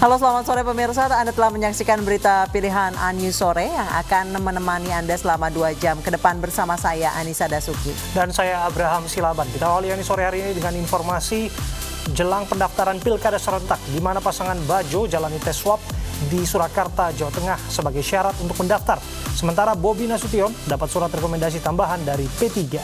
Halo, selamat sore pemirsa. Anda telah menyaksikan berita pilihan News Sore yang akan menemani Anda selama 2 jam ke depan bersama saya, Anissa Dasuki. Dan saya, Abraham Silaban. Kita awali News Sore hari ini dengan informasi jelang pendaftaran Pilkada serentak, di mana pasangan Bajo jalani tes swab di Surakarta, Jawa Tengah sebagai syarat untuk mendaftar. Sementara Bobi Nasution dapat surat rekomendasi tambahan dari P3.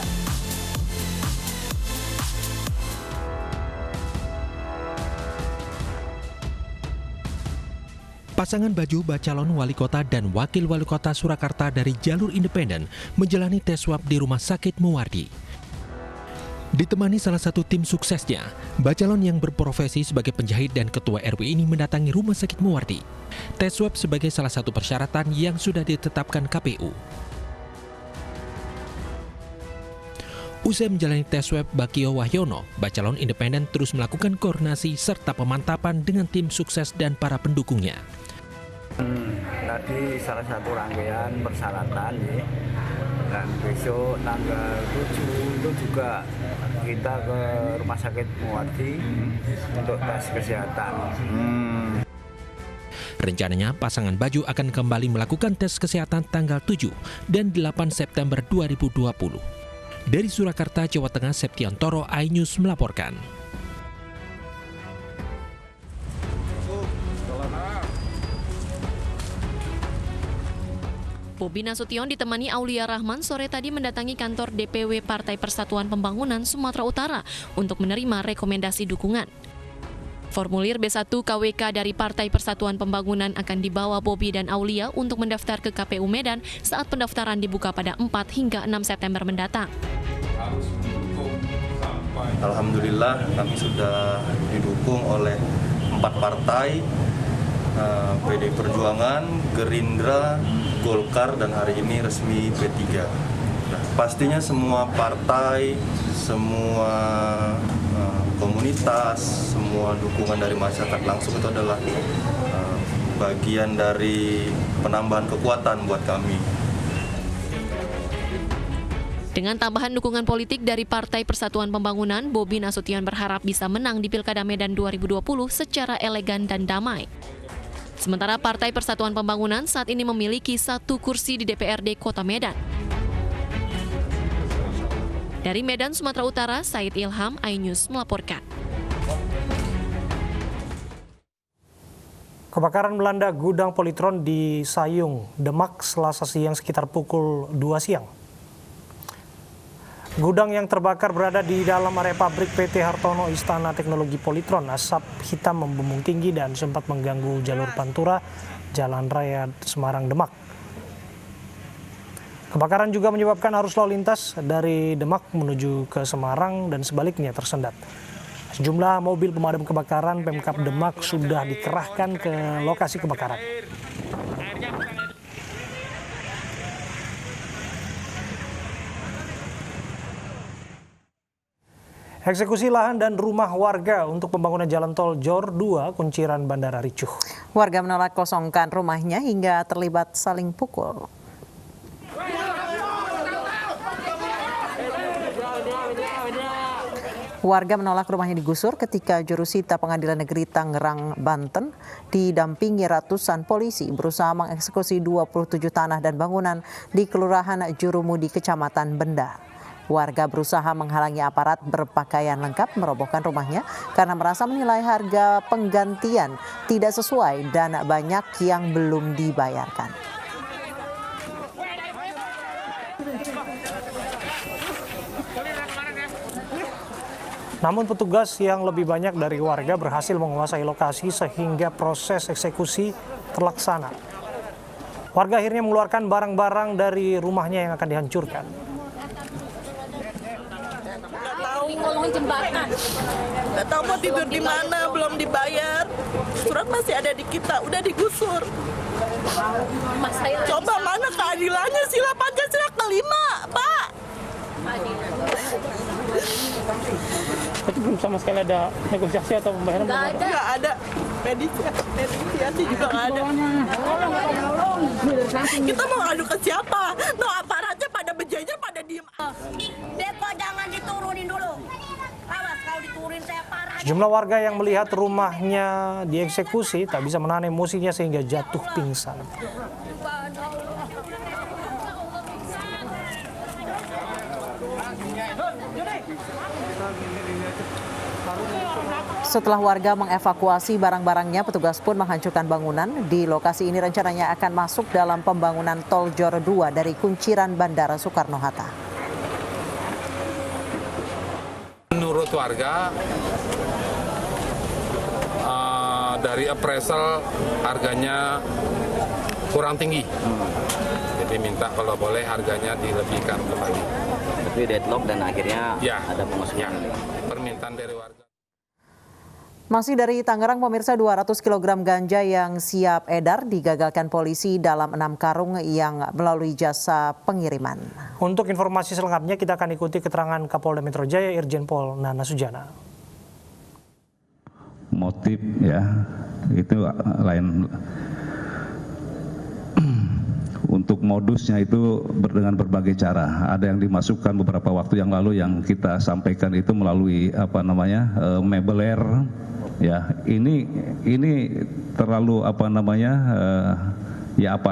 Pasangan Bajo calon wali kota dan wakil wali kota Surakarta dari jalur independen menjalani tes swab di Rumah Sakit Muwardi. Ditemani salah satu tim suksesnya, Bacalon yang berprofesi sebagai penjahit dan ketua RW ini mendatangi Rumah Sakit Muwardi. Tes swab sebagai salah satu persyaratan yang sudah ditetapkan KPU. Usai menjalani tes swab Bakio Wahyono, Bacalon independen terus melakukan koordinasi serta pemantapan dengan tim sukses dan para pendukungnya. Tadi salah satu rangkaian persyaratan ya. Dan besok tanggal 7 itu juga kita ke Rumah Sakit Muwardi untuk tes kesehatan. Rencananya pasangan Bajo akan kembali melakukan tes kesehatan tanggal 7 dan 8 September 2020. Dari Surakarta, Jawa Tengah, Septiantoro, iNews melaporkan. Bobi Nasution ditemani Aulia Rahman sore tadi mendatangi kantor DPW Partai Persatuan Pembangunan Sumatera Utara untuk menerima rekomendasi dukungan. Formulir B1 KWK dari Partai Persatuan Pembangunan akan dibawa Bobi dan Aulia untuk mendaftar ke KPU Medan saat pendaftaran dibuka pada 4 hingga 6 September mendatang. Alhamdulillah kami sudah didukung oleh 4 partai, PDI Perjuangan, Gerindra, Golkar, dan hari ini resmi P3. Nah, pastinya semua partai, semua komunitas, semua dukungan dari masyarakat langsung itu adalah bagian dari penambahan kekuatan buat kami. Dengan tambahan dukungan politik dari Partai Persatuan Pembangunan, Bobi Nasution berharap bisa menang di Pilkada Medan 2020 secara elegan dan damai. Sementara Partai Persatuan Pembangunan saat ini memiliki 1 kursi di DPRD Kota Medan. Dari Medan, Sumatera Utara, Said Ilham, iNews melaporkan. Kebakaran melanda gudang Polytron di Sayung, Demak, Selasa siang sekitar pukul 2 siang. Gudang yang terbakar berada di dalam area pabrik PT Hartono Istana Teknologi Polytron. Asap hitam membumbung tinggi dan sempat mengganggu jalur Pantura, Jalan Raya Semarang, Demak. Kebakaran juga menyebabkan arus lalu lintas dari Demak menuju ke Semarang dan sebaliknya tersendat. Sejumlah mobil pemadam kebakaran Pemkab Demak sudah dikerahkan ke lokasi kebakaran. Eksekusi lahan dan rumah warga untuk pembangunan jalan tol Jor 2 Kunciran Bandara ricuh. Warga menolak kosongkan rumahnya hingga terlibat saling pukul. Warga menolak rumahnya digusur ketika jurusita Pengadilan Negeri Tangerang, Banten didampingi ratusan polisi berusaha mengeksekusi 27 tanah dan bangunan di Kelurahan Jurumudi, Kecamatan Benda. Warga berusaha menghalangi aparat berpakaian lengkap merobohkan rumahnya karena merasa menilai harga penggantian tidak sesuai dan banyak yang belum dibayarkan. Namun petugas yang lebih banyak dari warga berhasil menguasai lokasi sehingga proses eksekusi terlaksana. Warga akhirnya mengeluarkan barang-barang dari rumahnya yang akan dihancurkan. Ngomong jembatan. Nggak tahu mau tidur di mana, belum dibayar. Surat masih ada di kita, udah digusur. Coba mana keadilannya, sila Pancasila kelima, Pak. Itu belum sama sekali ada negosiasi atau pembayaran? Nggak ada. Mediasi juga nggak ada. Kita mau ngadu ke siapa? No, aparatnya pada berjejer, pada diem. Depo jangan diturunin dulu. Awas kalau diturunin saya parah. Sejumlah warga yang melihat rumahnya dieksekusi tak bisa menahan emosinya sehingga jatuh pingsan. Setelah warga mengevakuasi barang-barangnya, petugas pun menghancurkan bangunan. Di lokasi ini rencananya akan masuk dalam pembangunan Tol Jor 2 dari kunciran Bandara Soekarno-Hatta. Menurut warga, dari appraisal harganya kurang tinggi. Jadi minta kalau boleh harganya dilebihkan kembali. Tapi deadlock dan akhirnya ada pemasukan. Permintaan dari warga. Masih dari Tangerang, pemirsa, 200 kg ganja yang siap edar digagalkan polisi dalam 6 karung yang melalui jasa pengiriman. Untuk informasi selengkapnya kita akan ikuti keterangan Kapolda Metro Jaya Irjen Pol Nana Sujana. Motif ya itu lain. Untuk modusnya itu dengan berbagai cara. Ada yang dimasukkan beberapa waktu yang lalu yang kita sampaikan itu melalui mebeler. Ya, ini terlalu apa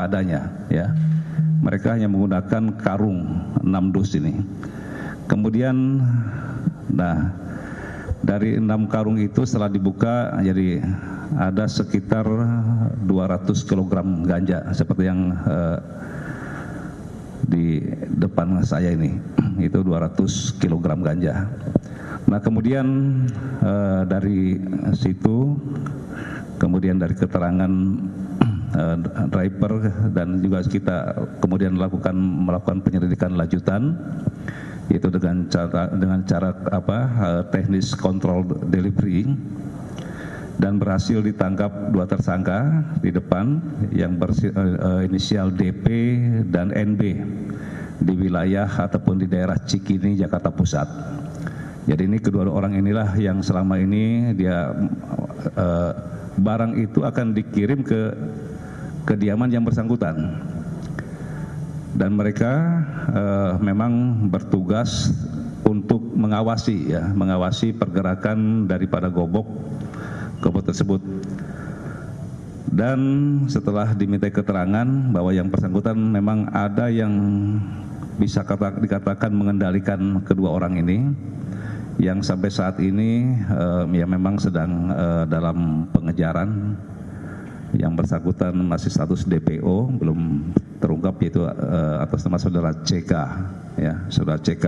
adanya ya. Mereka hanya menggunakan karung 6 dus ini. Kemudian dari 6 karung itu setelah dibuka jadi ada sekitar 200 kg ganja seperti yang di depan saya ini. Itu 200 kg ganja. Nah, kemudian dari situ, kemudian dari keterangan driver dan juga kita kemudian melakukan penyelidikan lanjutan, yaitu dengan cara teknis kontrol delivery, dan berhasil ditangkap 2 tersangka di depan yang berinisial DP dan NB di wilayah ataupun di daerah Cikini, Jakarta Pusat. Jadi ini kedua orang inilah yang selama ini dia barang itu akan dikirim ke kediaman yang bersangkutan. Dan mereka memang bertugas untuk mengawasi pergerakan daripada gobok tersebut. Dan setelah dimintai keterangan bahwa yang bersangkutan memang ada yang bisa dikatakan mengendalikan kedua orang ini, yang sampai saat ini ya memang sedang dalam pengejaran. Yang bersangkutan masih status DPO, belum terungkap, yaitu atas nama saudara CK, ya saudara CK.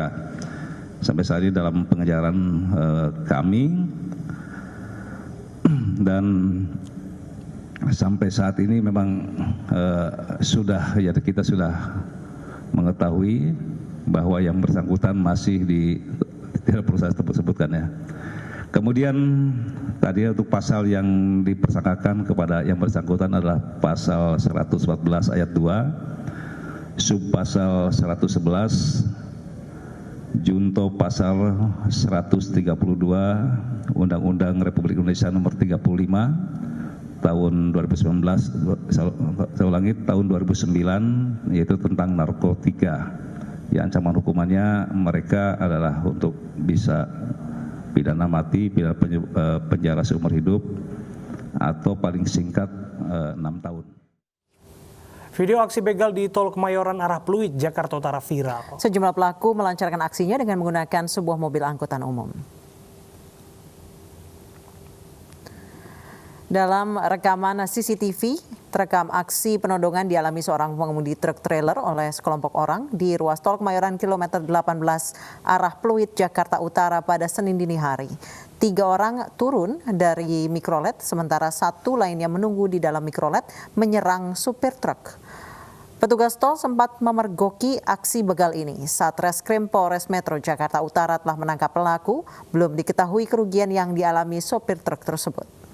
Sampai saat ini dalam pengejaran kami, dan sampai saat ini memang kita sudah mengetahui bahwa yang bersangkutan masih tidak perlu saya sebutkan ya. Kemudian tadi untuk pasal yang dipersangkakan kepada yang bersangkutan adalah pasal 114 ayat 2, subpasal 111, junto pasal 132 Undang-Undang Republik Indonesia Nomor 35 tahun 2019, saya ulangi, tahun 2009, yaitu tentang narkotika. Ya, ancaman hukumannya mereka adalah untuk bisa pidana mati, pidana penjara seumur hidup, atau paling singkat 6 tahun. Video aksi begal di Tol Kemayoran arah Pluit, Jakarta Utara viral. Sejumlah pelaku melancarkan aksinya dengan menggunakan sebuah mobil angkutan umum. Dalam rekaman CCTV, terekam aksi penodongan dialami seorang pengemudi truk trailer oleh sekelompok orang di ruas Tol Kemayoran kilometer 18 arah Pluit, Jakarta Utara pada Senin dini hari. 3 orang turun dari mikrolet, sementara 1 lainnya menunggu di dalam mikrolet menyerang supir truk. Petugas tol sempat memergoki aksi begal ini. Satreskrim Polres Metro Jakarta Utara telah menangkap pelaku, belum diketahui kerugian yang dialami sopir truk tersebut.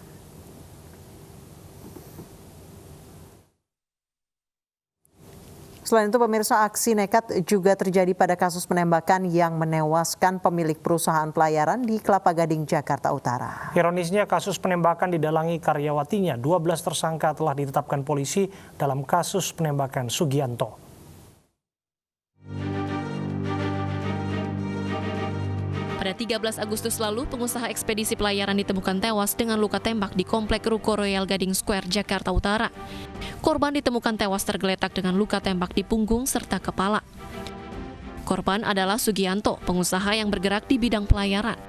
Selain itu, pemirsa, aksi nekat juga terjadi pada kasus penembakan yang menewaskan pemilik perusahaan pelayaran di Kelapa Gading, Jakarta Utara. Ironisnya, kasus penembakan didalangi karyawatinya. 12 tersangka telah ditetapkan polisi dalam kasus penembakan Sugianto. Pada 13 Agustus lalu, pengusaha ekspedisi pelayaran ditemukan tewas dengan luka tembak di Komplek Ruko Royal Gading Square, Jakarta Utara. Korban ditemukan tewas tergeletak dengan luka tembak di punggung serta kepala. Korban adalah Sugianto, pengusaha yang bergerak di bidang pelayaran.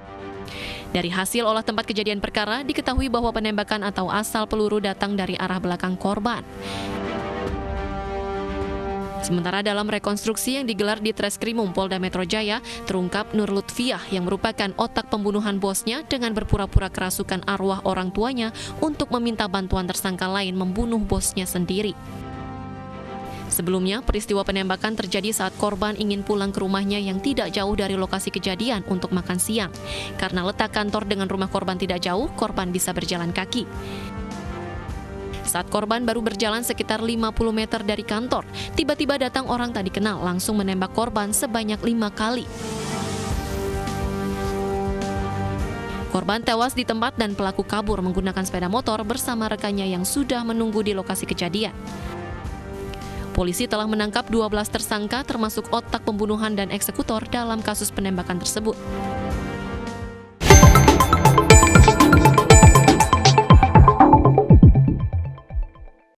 Dari hasil olah tempat kejadian perkara, diketahui bahwa penembakan atau asal peluru datang dari arah belakang korban. Sementara dalam rekonstruksi yang digelar di Treskrimum Polda Metro Jaya, terungkap Nur Lutfiah yang merupakan otak pembunuhan bosnya dengan berpura-pura kerasukan arwah orang tuanya untuk meminta bantuan tersangka lain membunuh bosnya sendiri. Sebelumnya, peristiwa penembakan terjadi saat korban ingin pulang ke rumahnya yang tidak jauh dari lokasi kejadian untuk makan siang. Karena letak kantor dengan rumah korban tidak jauh, korban bisa berjalan kaki. Saat korban baru berjalan sekitar 50 meter dari kantor, tiba-tiba datang orang tak dikenal langsung menembak korban sebanyak 5 kali. Korban tewas di tempat dan pelaku kabur menggunakan sepeda motor bersama rekannya yang sudah menunggu di lokasi kejadian. Polisi telah menangkap 12 tersangka termasuk otak pembunuhan dan eksekutor dalam kasus penembakan tersebut.